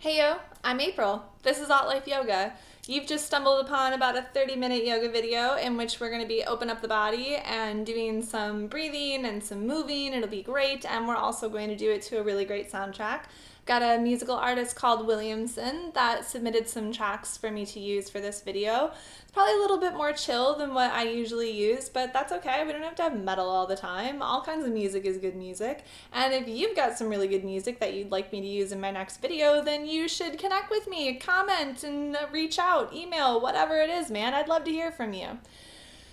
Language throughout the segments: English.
Hey yo, I'm April. This is Alt Life Yoga. You've just stumbled upon about a 30-minute yoga video in which we're going to be open up the body and doing some breathing and some moving. It'll be great, and we're also going to do it to a really great soundtrack. Got a musical artist called Williamson that submitted some tracks for me to use for this video. It's probably a little bit more chill than what I usually use, but that's okay. We don't have to have metal all the time. All kinds of music is good music. And if you've got some really good music that you'd like me to use in my next video, then you should connect with me, comment, and reach out, email, whatever it is, man. I'd love to hear from you.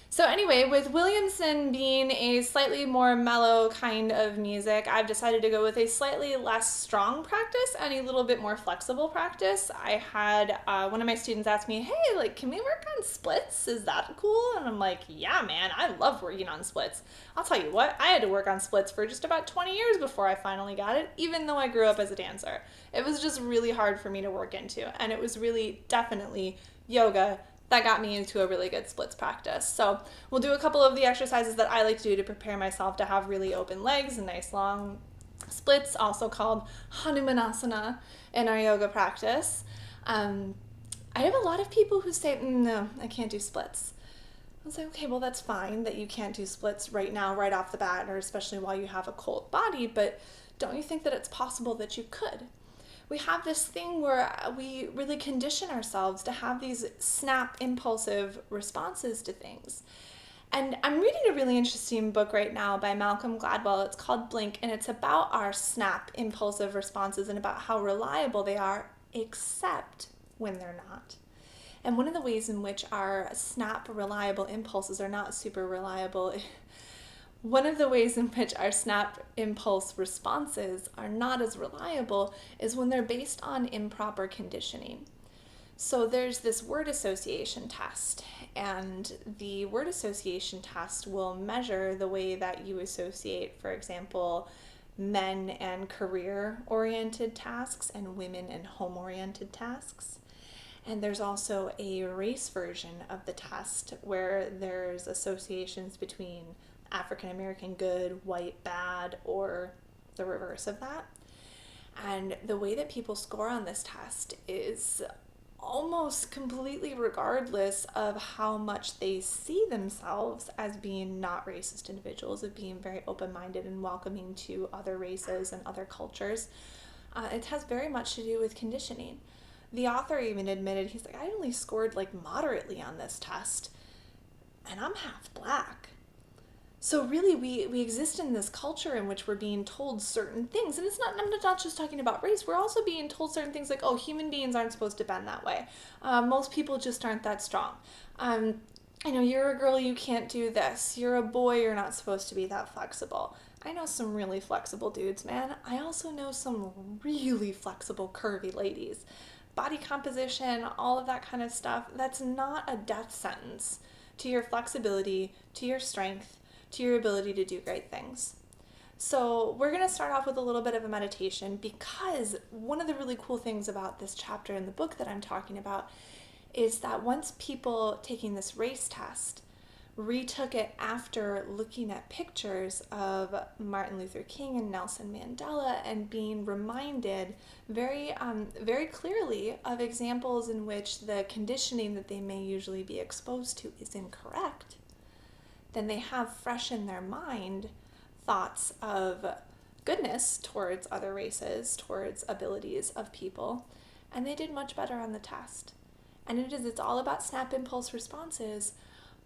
So anyway, with Williamson being a slightly more mellow kind of music, I've decided to go with a slightly less strong practice and a little bit more flexible practice. I had one of my students ask me, hey, can we work on splits? Is that cool? And I'm like, yeah, man, I love working on splits. I'll tell you what, I had to work on splits for just about 20 years before I finally got it, even though I grew up as a dancer. It was just really hard for me to work into, and it was really definitely yoga that got me into a really good splits practice. So we'll do a couple of the exercises that I like to do to prepare myself to have really open legs and nice long splits, also called Hanumanasana in our yoga practice. I have a lot of people who say, no, I can't do splits. I was like, okay, well, that's fine that you can't do splits right now, right off the bat, or especially while you have a cold body, but don't you think that it's possible that you could? We have this thing where we really condition ourselves to have these snap, impulsive responses to things. And I'm reading a really interesting book right now by Malcolm Gladwell. It's called Blink, and it's about our snap, impulsive responses and about how reliable they are, except when they're not. And one of the ways in which our snap, reliable impulses are not super reliable One of the ways in which our snap impulse responses are not as reliable is when they're based on improper conditioning. So there's this word association test, and the word association test will measure the way that you associate, for example, men and career-oriented tasks and women and home-oriented tasks. And there's also a race version of the test where there's associations between African American good, white bad, or the reverse of that. And the way that people score on this test is almost completely regardless of how much they see themselves as being not racist individuals, of being very open-minded and welcoming to other races and other cultures. It has very much to do with conditioning. The author even admitted, he's like, I only scored moderately on this test, and I'm half black. So really, we exist in this culture in which we're being told certain things. And I'm not just talking about race. We're also being told certain things like, oh, human beings aren't supposed to bend that way. Most people just aren't that strong. I know you're a girl, you can't do this. You're a boy, you're not supposed to be that flexible. I know some really flexible dudes, man. I also know some really flexible, curvy ladies. Body composition, all of that kind of stuff, that's not a death sentence to your flexibility, to your strength, to your ability to do great things. So we're going to start off with a little bit of a meditation, because one of the really cool things about this chapter in the book that I'm talking about is that once people taking this race test retook it after looking at pictures of Martin Luther King and Nelson Mandela and being reminded very clearly of examples in which the conditioning that they may usually be exposed to is incorrect, then they have fresh in their mind thoughts of goodness towards other races, towards abilities of people, and they did much better on the test. And it's all about snap impulse responses,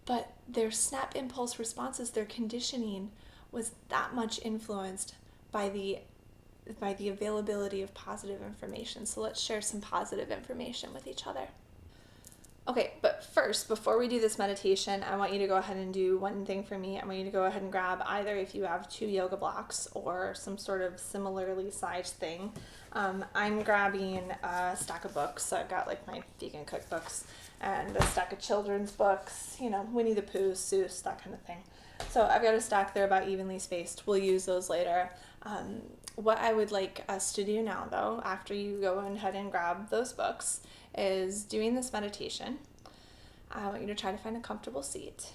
but their snap impulse responses, their conditioning was that much influenced by the availability of positive information. So let's share some positive information with each other. Okay, but first, before we do this meditation, I want you to go ahead and do one thing for me. I want you to go ahead and grab either, if you have 2 yoga blocks or some sort of similarly sized thing. I'm grabbing a stack of books. So I've got my vegan cookbooks and a stack of children's books, Winnie the Pooh, Seuss, that kind of thing. So I've got a stack. They're about evenly spaced. We'll use those later. What I would like us to do now, though, after you go ahead and grab those books, is doing this meditation. I want you to try to find a comfortable seat,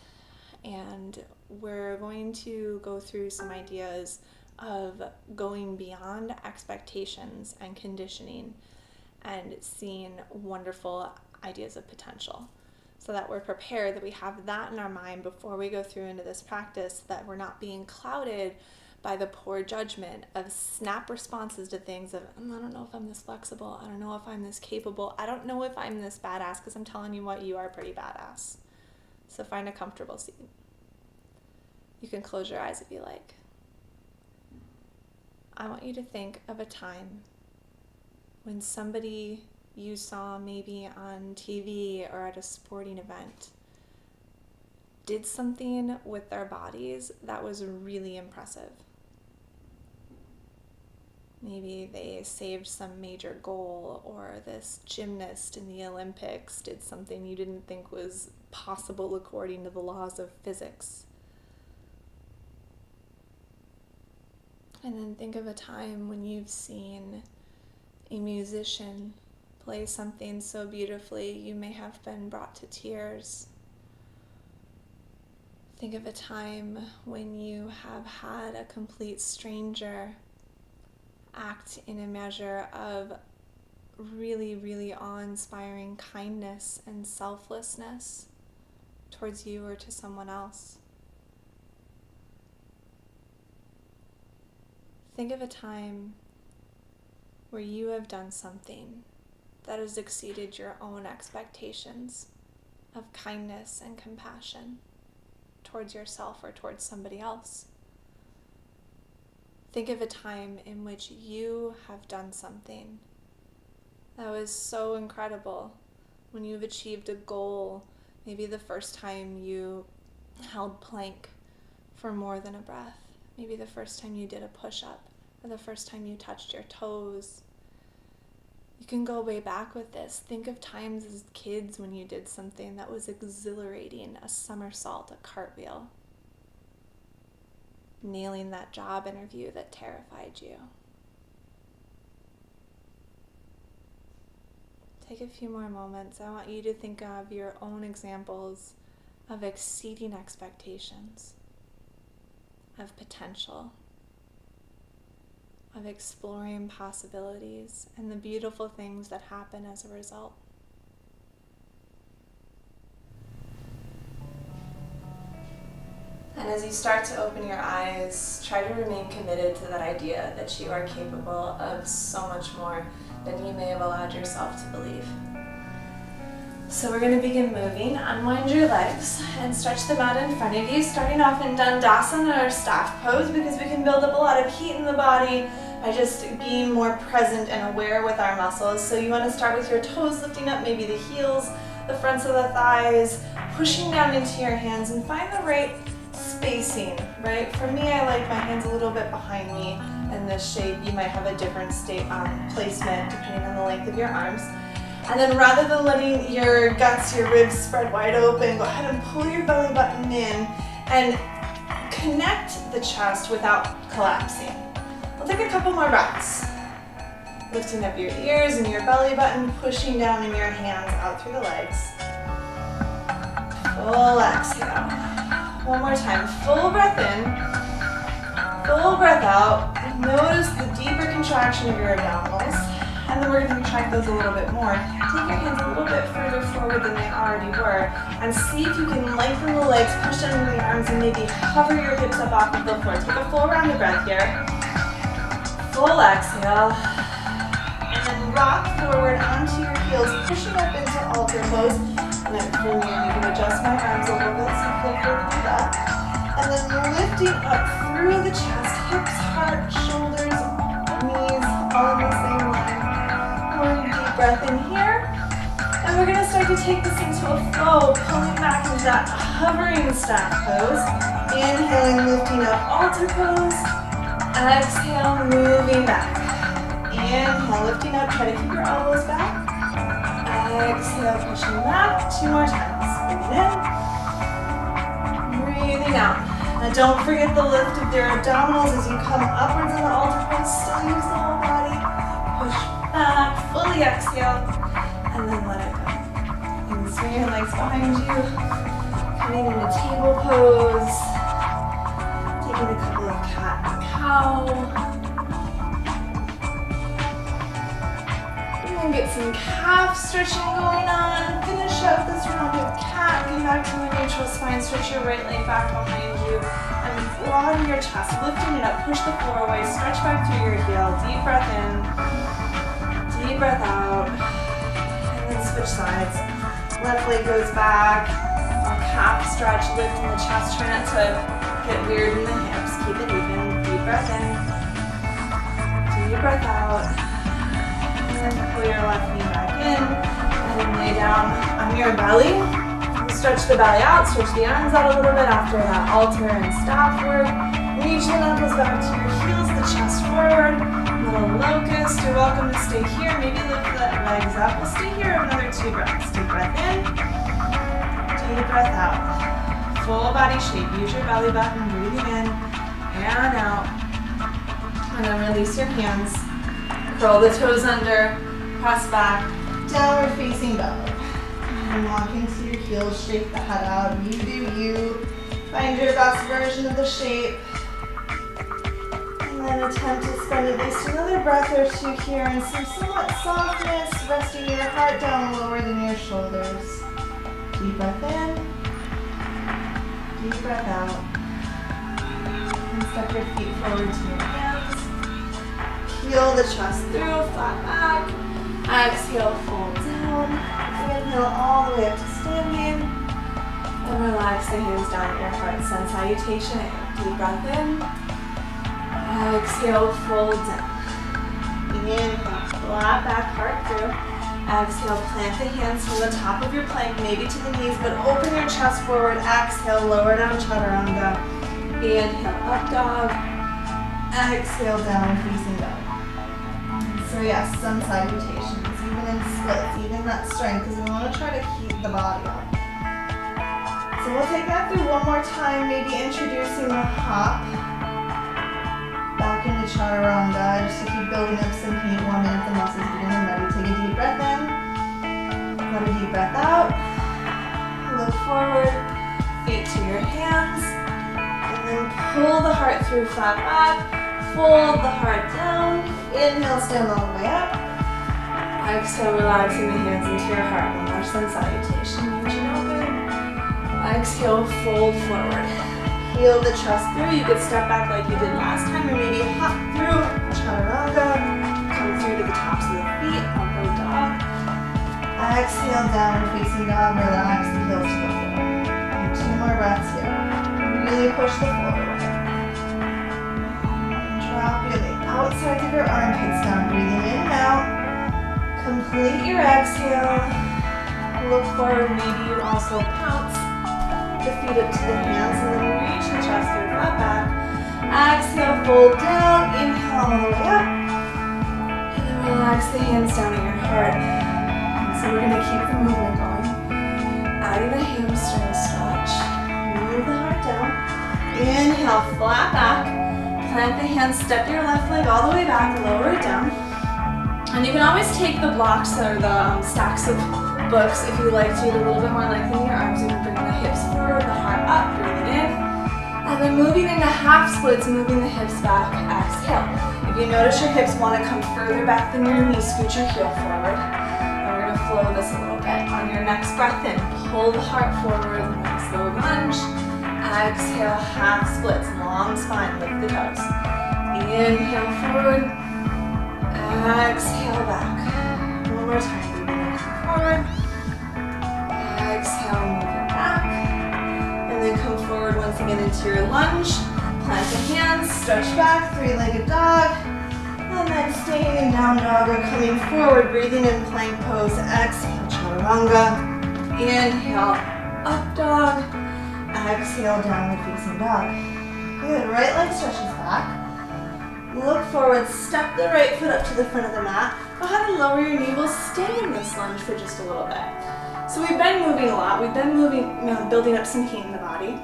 and we're going to go through some ideas of going beyond expectations and conditioning and seeing wonderful ideas of potential, so that we're prepared, that we have that in our mind before we go through into this practice, that we're not being clouded by the poor judgment of snap responses to things of, I don't know if I'm this flexible, I don't know if I'm this capable, I don't know if I'm this badass, because I'm telling you what, you are pretty badass. So find a comfortable seat. You can close your eyes if you like. I want you to think of a time when somebody you saw maybe on TV or at a sporting event did something with their bodies that was really impressive. Maybe they saved some major goal, or this gymnast in the Olympics did something you didn't think was possible according to the laws of physics. And then think of a time when you've seen a musician play something so beautifully you may have been brought to tears. Think of a time when you have had a complete stranger act in a measure of really, really awe-inspiring kindness and selflessness towards you or to someone else. Think of a time where you have done something that has exceeded your own expectations of kindness and compassion towards yourself or towards somebody else. Think of a time in which you have done something that was so incredible, when you've achieved a goal, maybe the first time you held plank for more than a breath, maybe the first time you did a push-up, or the first time you touched your toes. You can go way back with this. Think of times as kids when you did something that was exhilarating, a somersault, a cartwheel, nailing that job interview that terrified you. Take a few more moments. I want you to think of your own examples of exceeding expectations, of potential, of exploring possibilities, and the beautiful things that happen as a result. And as you start to open your eyes, try to remain committed to that idea that you are capable of so much more than you may have allowed yourself to believe. So we're going to begin moving. Unwind your legs and stretch them out in front of you, starting off in Dandasana or staff pose, because we can build up a lot of heat in the body by just being more present and aware with our muscles. So you want to start with your toes lifting up, maybe the heels, the fronts of the thighs, pushing down into your hands, and find the right spacing, right? For me, I like my hands a little bit behind me in this shape. You might have a different placement depending on the length of your arms. And then rather than letting your guts, your ribs spread wide open, go ahead and pull your belly button in and connect the chest without collapsing. We'll take a couple more breaths. Lifting up your ears and your belly button, pushing down in your hands out through the legs. Full exhale. One more time. Full breath in, full breath out. Notice the deeper contraction of your abdominals. And then we're going to contract those a little bit more. Take your hands a little bit further forward than they already were, and see if you can lengthen the legs, push down into the arms, and maybe hover your hips up off of the floor. Take a full round of breath here. Full exhale. And then rock forward onto your heels, pushing up into altar pose. And then for me, you can adjust my arms a little bit so you feel free to do that. And then lifting up through the chest, hips, heart, shoulders, knees, all in the same line. One deep breath in here. And we're going to start to take this into a flow, pulling back into that hovering staff pose. Inhaling, lifting up, altar pose. Exhale, moving back. Inhale, lifting up, try to keep your elbows back. Exhale, pushing back. 2 more times. Breathing in. Breathing out. Now don't forget the lift of your abdominals as you come upwards in the altar pose. Still use the whole body. Push back, fully exhale, and then let it go. And swing your legs behind you. Coming into table pose. Taking a couple of cat and cow. And get some calf stretching going on. Finish up this round of cat. Come back to the neutral spine. Stretch your right leg back behind you. And broaden your chest. Lifting it up. Push the floor away. Stretch back through your heel. Deep breath in. Deep breath out. And then switch sides. Left leg goes back. Calf stretch. Lift in the chest. Try not to get weird in the hips. Keep it even. Deep breath in. Deep breath out. And then pull your left knee back in. And then lay down on your belly. Stretch the belly out. Stretch the arms out a little bit after that altar and staff work. Reach the knuckles back to your heels. The chest forward. Little locust. You're welcome to stay here. Maybe lift the legs up. We'll stay here another 2 breaths. Deep breath in. Deep breath out. Full body shape. Use your belly button. Breathing in and out. And then release your hands. Curl the toes under. Press back. Downward facing dog. And walk into your heels. Shake the head out. You do you. Find your best version of the shape. And then attempt to spend at least another breath or 2 here in some somewhat softness. Resting your heart down lower than your shoulders. Deep breath in. Deep breath out. And step your feet forward to your hands. Heel the chest through, flat back. Exhale, fold down. Inhale all the way up to standing. And relax the hands down at your heart. Sun salutation. Deep breath in. Exhale, fold down. Inhale, flat back, heart through. Exhale, plant the hands from the top of your plank, maybe to the knees, but open your chest forward. Exhale, lower down, chaturanga. Inhale, up dog. Exhale, down facing dog. So yes, sun salutations, even in splits, even that strength, because we want to try to keep the body up. So we'll take that through one more time, maybe introducing the hop back into chaturanga, just to keep building up some heat, warming up the muscles, getting them ready. Take a deep breath in, let a deep breath out, look forward, feet to your hands, and then pull the heart through, flat back, fold the heart down, inhale, stand all the way up, exhale, relaxing the hands into your heart, one more sun salutation, chin open, exhale, fold forward. Heel the chest through. You could step back like you did last time, or maybe hop through chaturanga. Come through to the tops of the feet. Upward dog. Exhale, downward facing dog. Relax the heels to the floor. And 2 more breaths here. Really push the floor away. Drop your leg outside of your armpits down. Breathing in and out. Complete your exhale. Look forward. Maybe you also pounce the feet up to the hands and then reach the chest through, flat back. Exhale, fold down, inhale all the way up. And then relax the hands down at your heart. So we're going to keep the movement going. Adding the hamstring stretch. Move the heart down. Inhale, flat back. Plant the hands, step your left leg all the way back, lower it down. And you can always take the blocks or the stacks of books if you like to, a little bit more lengthening your arms. You can bring the hips forward, the heart up, breathe it in. And then moving into half splits, moving the hips back, exhale. If you notice your hips want to come further back than your knees, scoot your heel forward. And we're going to flow this a little bit. On your next breath in, pull the heart forward, nice slow lunge. Exhale, half splits, long spine, lift the toes. Inhale forward, exhale back. One more time, breathing in forward. Exhale, move it back. And then come forward once again into your lunge. Plant the hands, stretch back, 3-legged dog. And then staying in down dog or coming forward, breathing in plank pose. Exhale, chaturanga. Inhale, up dog. Exhale, downward facing dog. Good, right leg stretches back. Look forward, step the right foot up to the front of the mat. Go ahead and lower your knee. We'll stay in this lunge for just a little bit. So we've been moving a lot. We've been moving, building up some heat in the body.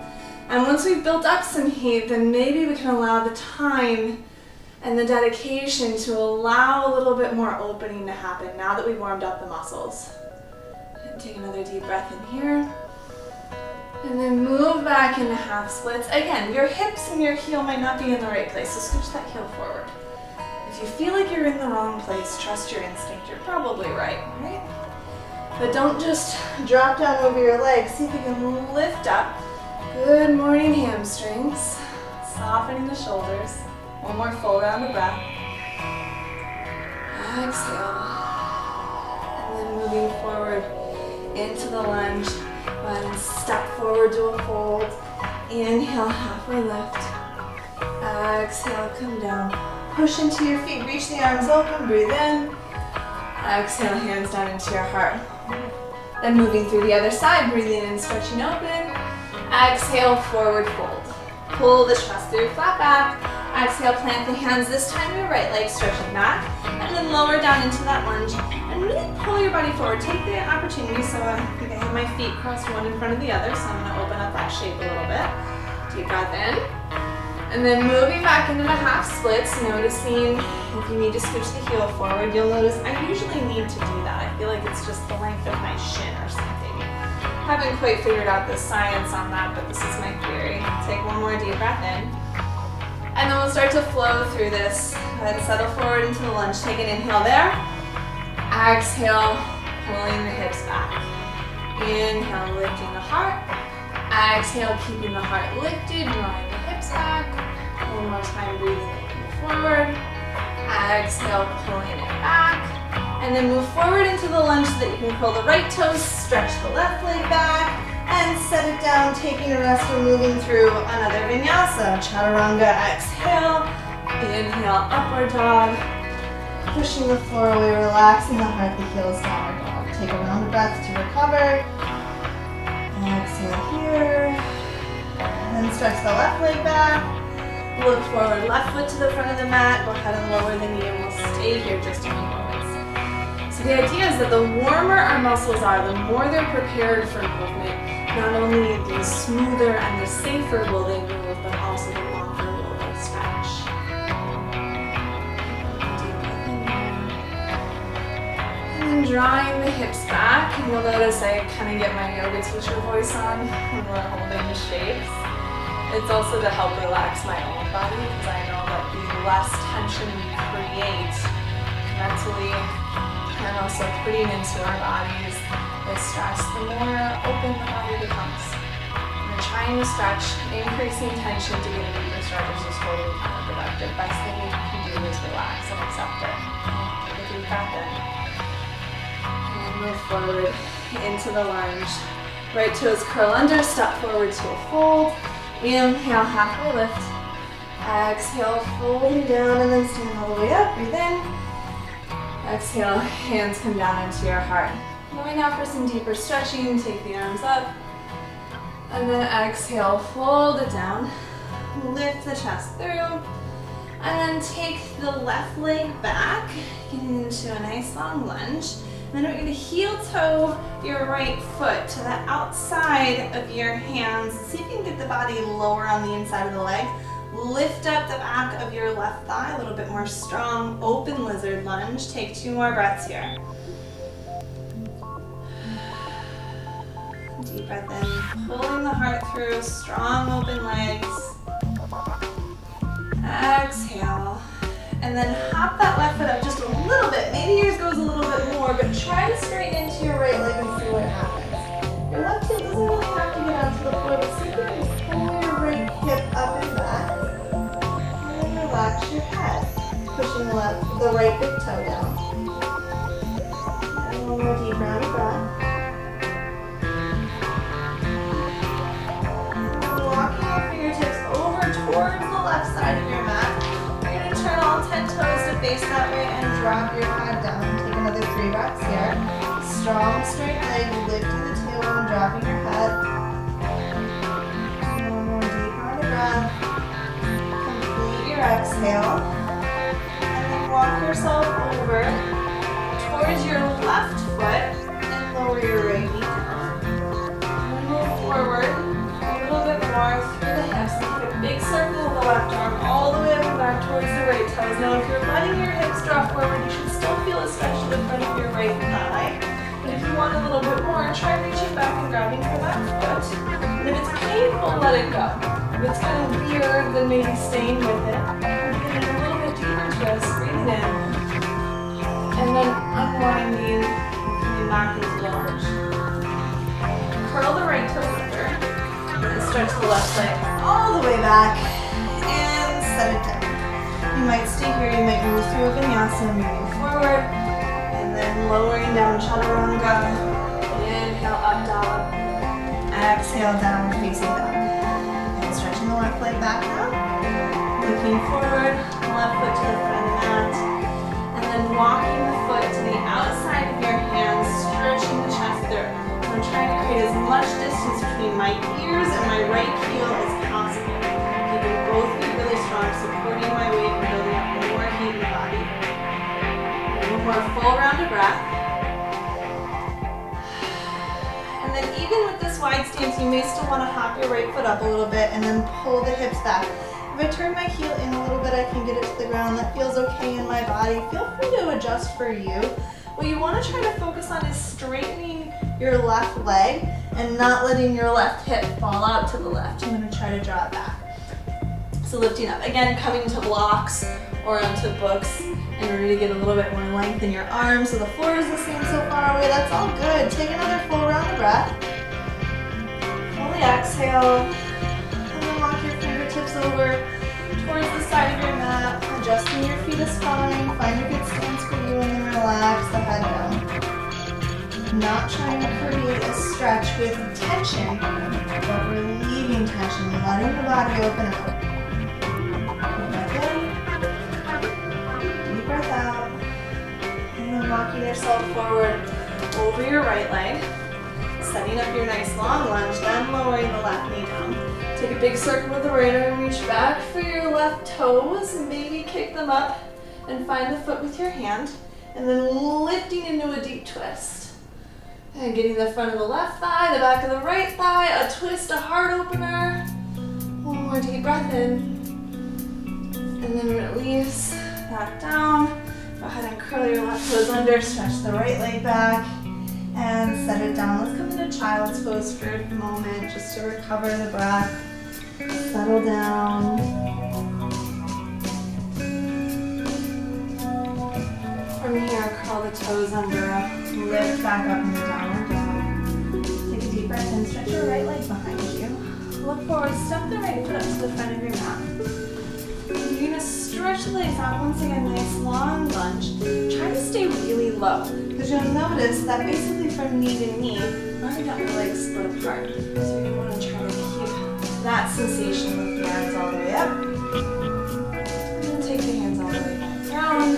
And once we've built up some heat, then maybe we can allow the time and the dedication to allow a little bit more opening to happen now that we've warmed up the muscles. And take another deep breath in here. And then move back into half splits. Again, your hips and your heel might not be in the right place, so scooch that heel forward. If If you feel like you're in the wrong place, trust your instinct. You're probably right? But don't just drop down over your legs. See if you can lift up. Good morning, hamstrings. Softening the shoulders. One more full round of breath. Exhale. And then moving forward into the lunge. Go ahead and step forward to a fold. Inhale, halfway lift. Exhale, come down. Push into your feet, reach the arms open, breathe in. Exhale, hands down into your heart. Then moving through the other side, breathing in, stretching open. Exhale, forward fold. Pull the chest through, flat back. Exhale, plant the hands, this time your right leg stretching back. And then lower down into that lunge. And really pull your body forward. Take the opportunity, so I think I have my feet crossed one in front of the other, so I'm gonna open up that shape a little bit. Deep breath in. And then moving back into the half splits, noticing if you need to scooch the heel forward. You'll notice I usually need to do that. I feel like it's just the length of my shin or something. Haven't quite figured out the science on that, but this is my theory. Take one more deep breath in. And then we'll start to flow through this. Go ahead and settle forward into the lunge. Take an inhale there. Exhale, pulling the hips back. Inhale, lifting the heart. Exhale, keeping the heart lifted, drawing the hips back. One more time, breathing forward. Exhale, pulling it back. And then move forward into the lunge so that you can curl the right toes, stretch the left leg back, and set it down, taking a rest or moving through another vinyasa. Chaturanga, exhale. Inhale, upward dog. Pushing the floor away, relaxing the heart, the heels, downward dog. Take a round of breath to recover. Exhale here. And then stretch the left leg back. Look forward, left foot to the front of the mat. Go ahead and lower the knee, and we'll stay here just a few moments. So the idea is that the warmer our muscles are, the more they're prepared for movement. Not only the smoother and the safer will they move, but also the longer will they stretch. And then drawing the hips back, and you'll notice I kind of get my yoga teacher voice on when we're holding the shapes. It's also to help relax my own body, because I know that the less tension we create mentally and also putting into our bodies with stress, the more open the body becomes. And trying to stretch, increasing tension to get a deeper stretch is just totally counterproductive. Best thing you can do is relax and accept it. Take a deep breath in. And move forward into the lunge. Right toes curl under, step forward to a fold. Inhale, halfway lift. Exhale, folding down, and then stand all the way up. Breathe in. Exhale, hands come down into your heart. Going now for some deeper stretching. Take the arms up. And then exhale, fold it down. Lift the chest through. And then take the left leg back, getting into a nice long lunge. Then we're going to heel toe your right foot to the outside of your hands. See if you can get the body lower on the inside of the leg. Lift up the back of your left thigh, a little bit more strong. Open lizard lunge. Take 2 more breaths here. Deep breath in, pulling the heart through, strong open legs. Exhale. And then hop that left foot up just a little bit. Maybe yours goes a little bit more, but try to straighten into your right leg and see what happens. Your left heel doesn't really have to get onto the floor, but see if you can pull your right hip up and back. And then relax your head, pushing the right big toe down. And one more deep round of breath. And walking your fingertips over towards the left side of your mat. Turn all 10 toes to face that way and drop your head down. Take another 3 breaths here. Strong straight leg, lifting the tailbone, dropping your head. One more deep round of breath. Complete your exhale. And then walk yourself over towards your left foot and lower your right knee down. And move forward a little bit more through the hips. Take a big circle of the left arm all the way up and back towards the right toes. Now if you're letting your hips drop forward, you should still feel a stretch to the front of your right thigh. But if you want a little bit more, try reaching back and grabbing for that foot. And if it's painful, let it go. If it's kind of weird, then maybe staying with it. And getting a little bit deeper twist. Breathe breathe in. And then unwinding, coming back into the lunge. Curl the right toes under. And stretch the left leg all the way back. And set it down. You might stay here, you might move through a vinyasa, moving forward. And then lowering down chaturanga. Inhale, up dog. Exhale, down, facing dog. And stretching the left leg back now. Looking forward, left foot to the front of the mat. And then walking the foot to the outside of your hands, stretching the chest through. So I'm trying to create as much distance between my ears and my right heel as possible. Keeping both feet really strong, supporting my weight and building up more heat in the body. One more full round of breath. And then even with this wide stance, you may still want to hop your right foot up a little bit and then pull the hips back. If I turn my heel in a little bit, I can get it to the ground. That feels okay in my body. Feel free to adjust for you. What you want to try to focus on is straightening your left leg and not letting your left hip fall out to the left. I'm going to try to draw it back. So lifting up. Again, coming to blocks or onto books in order to get a little bit more length in your arms. So the floor is the same so far away. That's all good. Take another full round of breath. Fully exhale. And then walk your fingertips over towards the side of your mat. Adjusting your feet is fine. Find a good stance for you and then relax the head down. Not trying to create a stretch with tension, but relieving tension, letting the body open up. Breath in, deep breath out, and then walking yourself forward over your right leg, setting up your nice long lunge, then lowering the left knee down. Take a big circle with the right arm, reach back for your left toes, and maybe kick them up and find the foot with your hand, and then lifting into a deep twist. And getting the front of the left thigh, the back of the right thigh, a twist, a heart opener. One more deep breath in. And then release back down. Go ahead and curl your left toes under, stretch the right leg back, and set it down. Let's come into child's pose for a moment, just to recover the breath. Settle down. From here, curl the toes under, lift back up into downward dog. Take a deep breath in, stretch your right leg behind you. Look forward, step the right foot up to the front of your mat. You're going to stretch the legs out. Once again, nice long lunge. Try to stay really low, because you'll notice that basically from knee to knee, I've already got my legs split apart. So you're going to want to try to keep that sensation with the arms all the way up. And then take the hands all the way back down.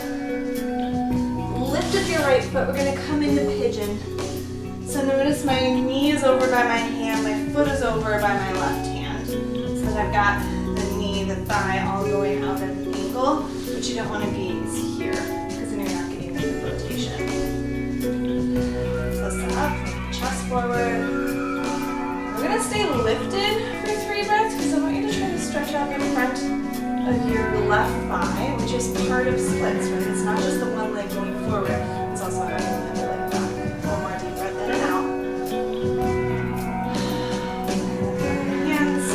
Lift up your right foot, we're going to come into pigeon. So notice my knee is over by my hand, my foot is over by my left hand. So that I've got the knee, the thigh all going out at an angle, but you don't want to gaze here, because then you're not getting the rotation. So set up, chest forward. We're going to stay lifted for 3 breaths, because I want you to try to stretch out the front of your left thigh, which is part of splits, right? It's not just the one leg going forward, it's also having the other leg back. One more deep breath in and out. And the hands,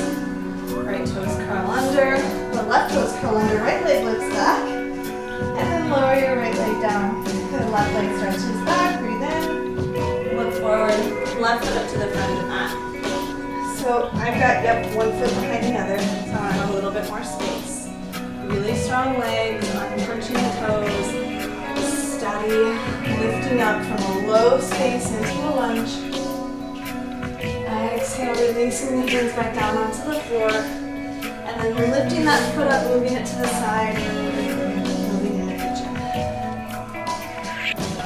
right toes curl under, the left toes curl under, right leg lifts back, and then lower your right leg down. The left leg stretches back, breathe in, look forward, left foot up to the front of the mat. So I've got, one foot behind the other, so I have a little bit more space. Really strong legs, uncrunching the toes, steady, lifting up from a low space into a lunge. Exhale, releasing the hands back down onto the floor, and then lifting that foot up, moving it to the side, moving into pigeon.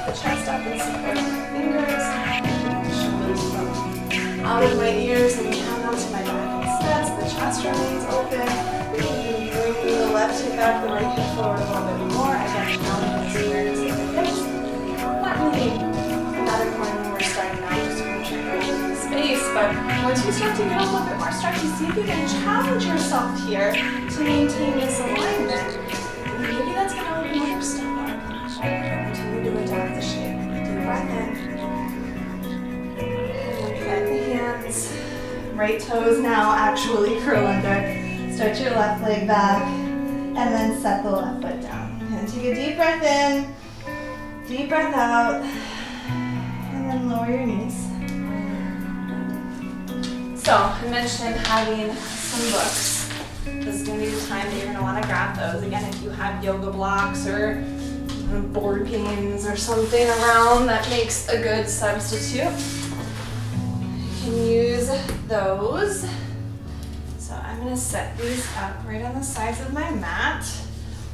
The chest up and support my fingers, shoulders from out of my ears and down onto my back instead, so the chest remains open. Bring the left hip back, the right hip forward a little bit more. Again, challenge the squareness of the hips. Not really that important when we're starting out, just kind of trying to open the space. But once you start to get a little bit more stretchy, see if you can challenge yourself here to maintain this alignment. And maybe that's going to open up your stomach. Continue to adapt the shape. Deep breath in. And plant the hands. Right toes now actually curl under. Stretch your left leg back, and then set the left foot down. And take a deep breath in, deep breath out, and then lower your knees. So I mentioned having some books. This is going to be the time that you're going to want to grab those. Again, if you have yoga blocks or board games or something around that makes a good substitute, you can use those. So I'm going to set these up right on the sides of my mat,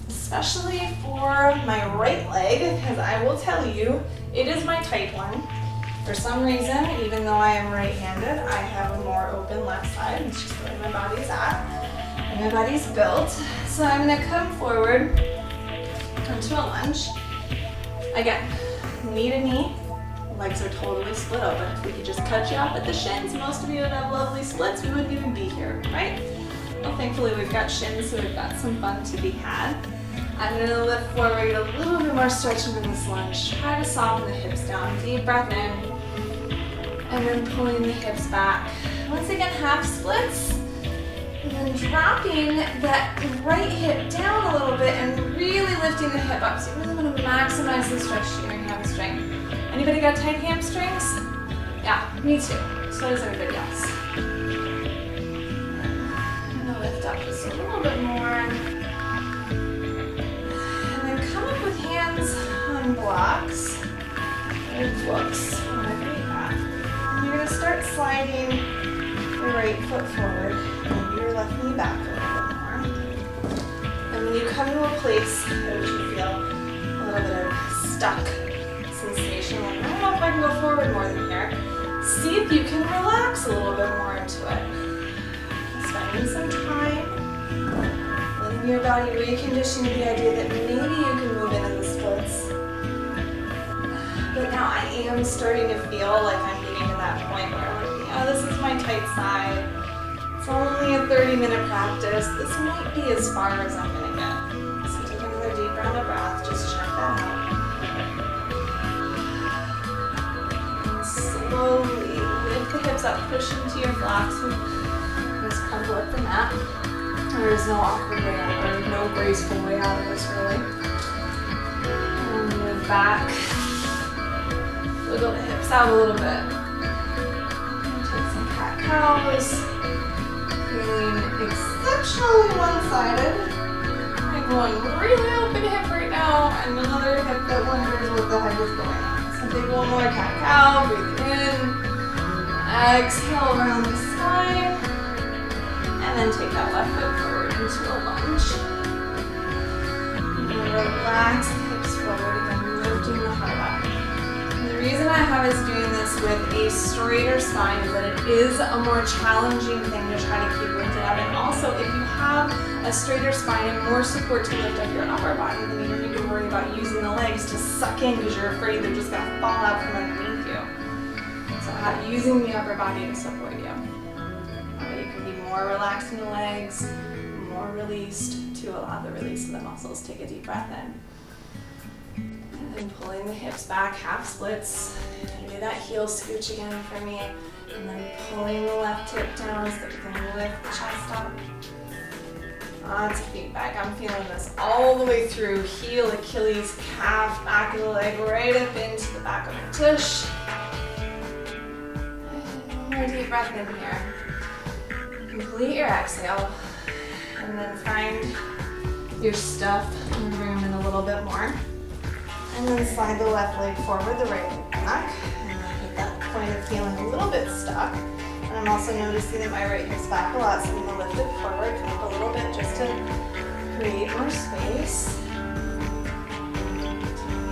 especially for my right leg, because I will tell you, it is my tight one. For some reason, even though I am right-handed, I have a more open left side. It's just the way my body's at, and my body's built. So I'm going to come forward into a lunge. Again, knee to knee. Legs are totally split open. If we could just cut you off at the shins, most of you would have lovely splits. We wouldn't even be here, right? Well, thankfully we've got shins, so we've got some fun to be had. I'm going to lift forward, get a little bit more stretching in this lunge. Try to soften the hips down. Deep breath in. And then pulling the hips back. Once again, half splits. And then dropping that right hip down a little bit and really lifting the hip up. So you really want to maximize the stretch to your hamstring. Anybody got tight hamstrings? Yeah, me too. So does everybody else. I'm gonna lift up just a little bit more. And then come up with hands on blocks or books, whatever you have. And you're gonna start sliding your right foot forward and your left knee back a little bit more. And when you come to a place in which you feel a little bit of stuck sensation, like, I don't know if I can go forward more than here, see if you can relax a little bit more into it. Spending some time, letting your body recondition to the idea that maybe you can move into the splits. But now I am starting to feel like I'm getting to that point where I'm like, oh, this is my tight side. It's only a 30-minute practice. This might be as far as I'm going to get. So take another deep round of breath. Just check that out. And slowly lift the hips up, push into your blocks, and just crumple up the mat. There's no awkward way out, or no graceful way out of this, really. And move back. Wiggle the hips out a little bit. And take some cat-cows. Feeling exceptionally one-sided. I have one really open hip right now, and another hip that wonders what the heck is going on. So take one more cat-cow, breathe in. Exhale around the spine. And then take that left foot forward into a lunge. And relax the hips forward, again, lifting the heart up. The reason I have us doing this with a straighter spine is that it is a more challenging thing to try to keep lifted up. And also, if you have a straighter spine and more support to lift up your upper body, then you don't need to worry about using the legs to suck in because you're afraid they're just going to fall out from underneath you. So using the upper body to support you. You can be more relaxed in the legs, more released to allow the release of the muscles. Take a deep breath in. And pulling the hips back, half splits. Do that heel scooch again for me. And then pulling the left hip down so that we can lift the chest up. Lots of feedback. I'm feeling this all the way through. Heel, Achilles, calf, back of the leg, right up into the back of the tush. And one more deep breath in here. Complete your exhale. And then find your stuff and room in a little bit more. And then slide the left leg forward, the right leg back. And then at that point of feeling a little bit stuck. And I'm also noticing that my right hip's back a lot, so I'm going to lift it forward, come up a little bit just to create more space. I'm going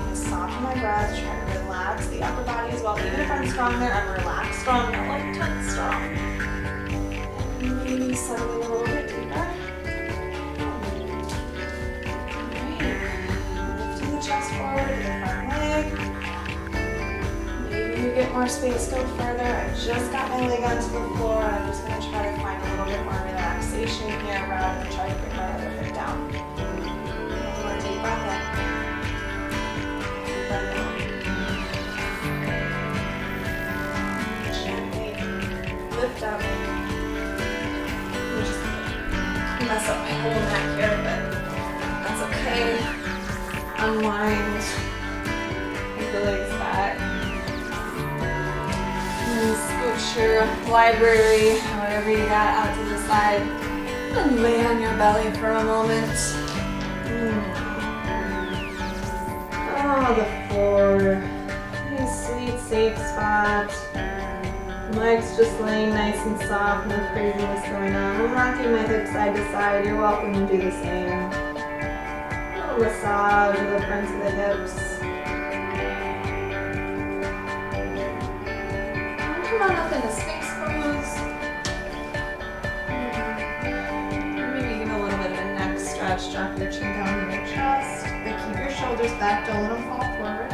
to soften my breath, try to relax the upper body as well. Even if I'm strong there, I'm relaxed strong, not like tense strong. And maybe settling a little bit deeper. Chest forward to the front leg. Maybe you get more space, go further. I just got my leg onto the floor, and I'm just going to try to find a little bit more relaxation here rather than try to bring my other hip down. One more deep breath in. Deep breath out. Gently lift up. Just mess up my whole neck here, but that's okay. your library, whatever you got out to the side, and lay on your belly for a moment. Oh, the floor. Nice, sweet, safe spot. Legs just laying nice and soft, no craziness going on. I'm rocking my hips side to side. You're welcome to do the same. A little massage of the fronts of the hips. Come on up into Sphinx pose. Maybe even a little bit of a neck stretch. Drop your chin down to your chest. But keep your shoulders back. Don't let them fall forward.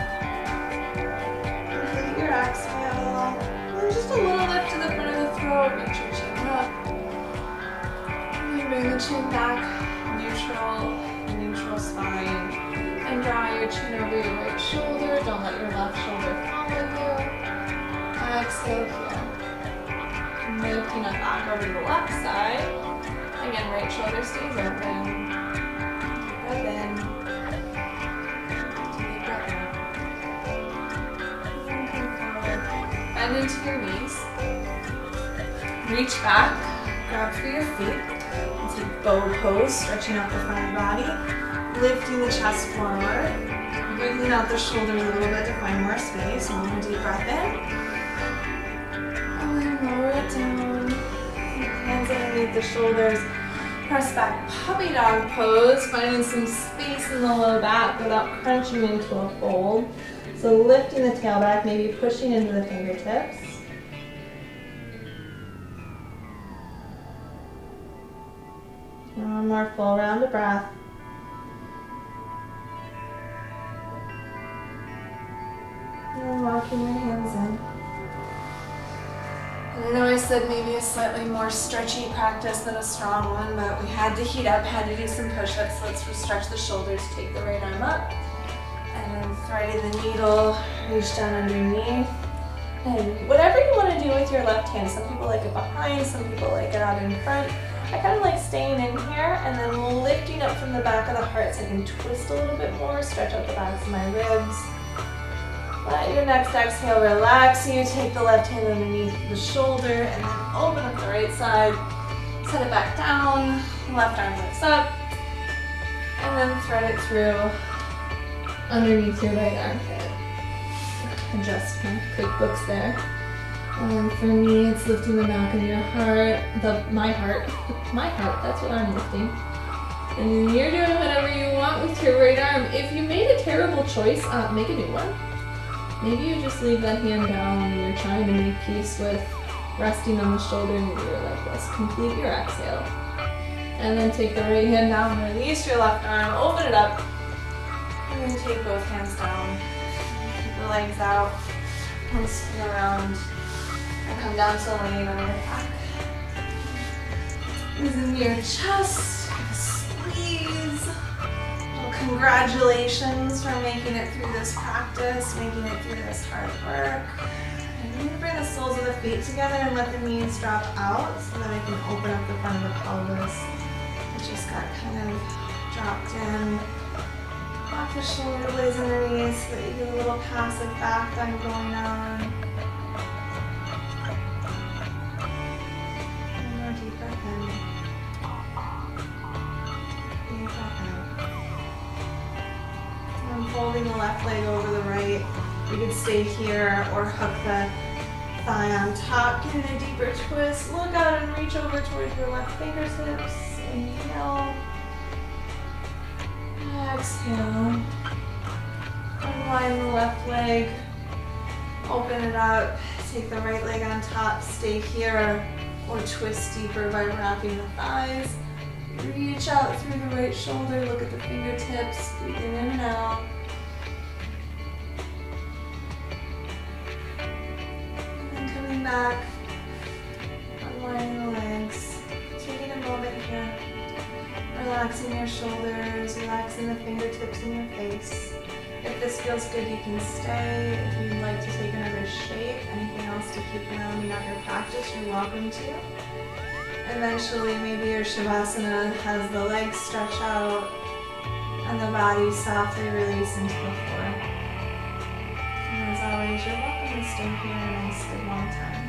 Complete your exhale. And just a little lift to the front of the throat. Reach your chin up. And then bring the chin back. Neutral spine. And draw your chin over your right shoulder. Don't let your left shoulder follow you. Exhale here. Lifting up back over to the left side. Again, right shoulder stays open. Breath in. Deep breath out. And come forward. Bend into your knees. Reach back. Grab for your feet. And take bow pose, stretching out the front of your body. Lifting the chest forward. Wiggling out the shoulders a little bit to find more space. One deep breath in. Lower it down. Hands underneath the shoulders. Press back, puppy dog pose, finding some space in the low back without crunching into a fold. So lifting the tail back, maybe pushing into the fingertips. One more full round of breath. And walking your hands in. I know I said maybe a slightly more stretchy practice than a strong one, but we had to heat up, had to do some push-ups. Let's stretch the shoulders, take the right arm up, and then threading the needle, reach down underneath. And whatever you want to do with your left hand. Some people like it behind, some people like it out in front. I kind of like staying in here and then lifting up from the back of the heart so I can twist a little bit more, stretch out the backs of my ribs. Let your next exhale relax you. Take the left hand underneath the shoulder and then open up the right side. Set it back down. Left arm lifts up. And then thread it through underneath your right armpit. Adjust my QuickBooks there. And for me, it's lifting the back of your heart. My heart, that's what I'm lifting. And you're doing whatever you want with your right arm. If you made a terrible choice, make a new one. Maybe you just leave that hand down and you're trying to make peace with resting on the shoulder and you're like this. Complete your exhale. And then take the right hand down, release your left arm, open it up. And then take both hands down. Keep the legs out. And spin around. And come down to laying on your back. Using your chest. Squeeze. Congratulations for making it through this practice, making it through this hard work. And then bring the soles of the feet together and let the knees drop out so that I can open up the front of the pelvis. It just got kind of dropped in. Lock the shoulder blades underneath so that you get a little passive back bend going on. One more deep breath in. Deep breath out. Holding the left leg over the right. You could stay here or hook the thigh on top. Get in a deeper twist. Look out and reach over towards your left fingertips. Inhale. Exhale. Unwind the left leg. Open it up. Take the right leg on top. Stay here or twist deeper by wrapping the thighs. Reach out through the right shoulder. Look at the fingertips. Breathing in and out. Back, unwinding the legs, taking a moment here, relaxing your shoulders, relaxing the fingertips in your face. If this feels good, you can stay. If you'd like to take another shape, anything else to keep rounding out your practice, you're welcome to. Eventually, maybe your Shavasana has the legs stretch out and the body softly release into the floor. And as always, you're welcome to stay here a nice good long time.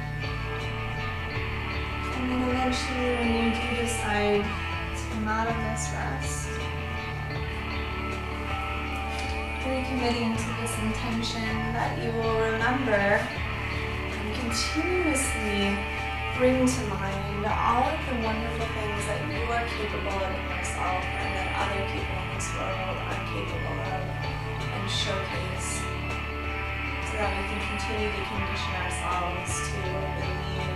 eventually, when you do decide to come out of this rest, recommitting to this intention that you will remember and continuously bring to mind all of the wonderful things that you are capable of in yourself and that other people in this world are capable of, and showcase, so that we can continue to condition ourselves to believe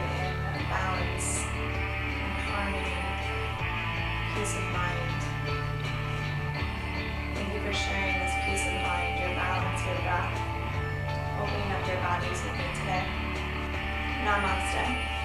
in balance and harmony, peace of mind. Thank you for sharing this peace of mind, your balance, your breath, opening up your bodies with me today. Namaste.